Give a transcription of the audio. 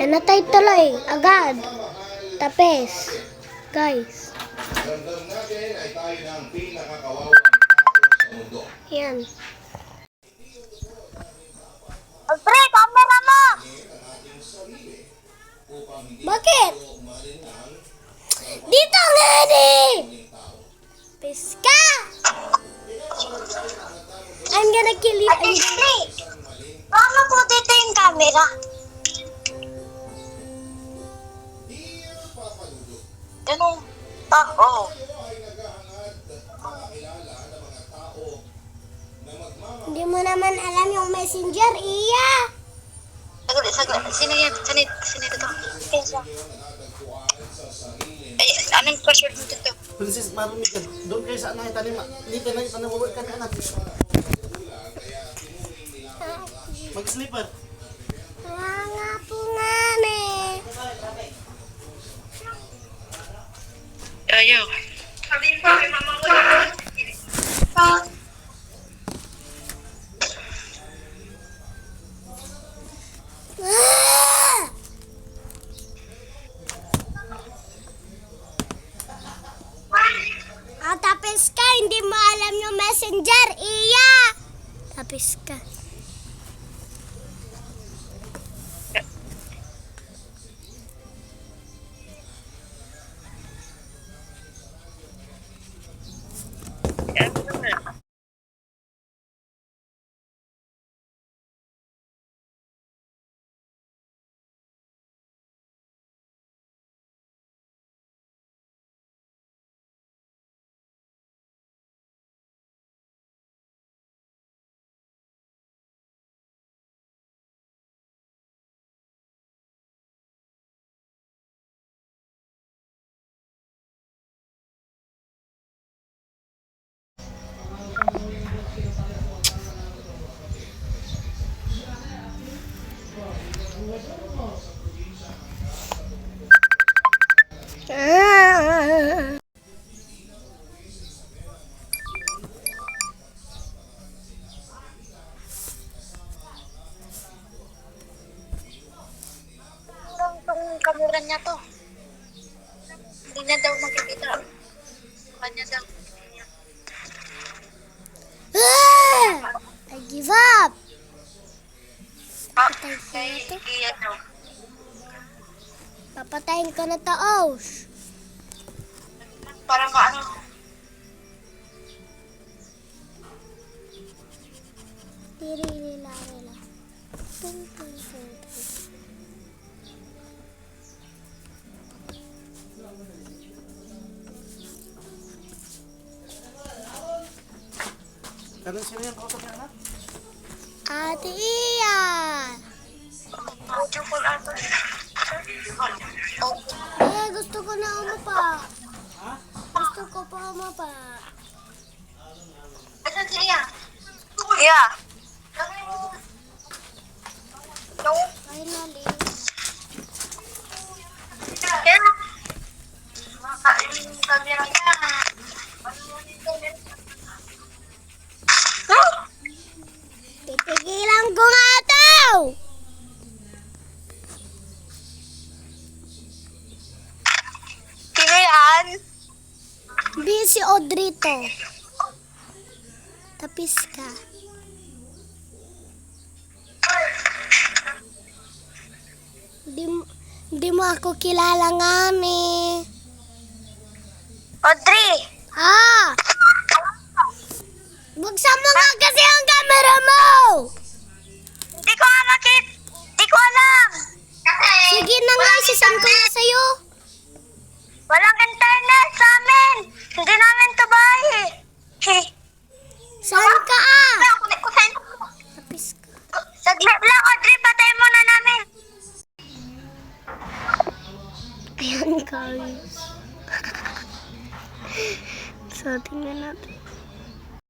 Pinatay tuloy. Agad. Tapes. Guys. Ramdam natin ay tayo ng pinakakawawang tao sa mundo. Yan. Pre, camera mo! Bakit? Dito nga Piska! I'm gonna kill you. Ate Shri, paano po dito yung camera? Ganun. Oo. Hindi mo naman alam yung messenger, Iya. Saglit. Sino yan? Sino dito? Ay, anong password mo dito? Princess, marunong ka. Doon kayo sa anay tanim. Hindi ka na itanawawag ka na anak. Mag-sleeper. Nga po nga Ayaw. Sabihin ko kay mama ko. Tapos ka, hindi mo alam yung messenger, Iya. Tapos ka. Itong camera niya to. Hindi na daw makikita. Kanya daw. I give up. Kay Iyan daw. Papatayin ko na taos. Para maano. Tirilila. Ganun sino yung kausap niya anak? Ate Iya. Audio call ato. Gusto ko na umapa. Gusto ko pa umapa. Asan si Iya? Iya. No. Finally. Iya. Makain yung camera niya. Pipigilan ko nga ito! Sino yan? Busy Odrito. Tapis ka. Di mo ako kilala nga ni. Audrey! Buksan mo nga kasi ang camera mo! Hindi ko nga makit. Hindi ko alam. Sige na nga, isasend ko na sa'yo. Walang internet sa amin. Hindi namin to bahay. Saan ka Kunin ko sa'yo. Tapis ka. Saglit lang, Audrey. Patay muna namin. Ayan guys. So, tingnan natin.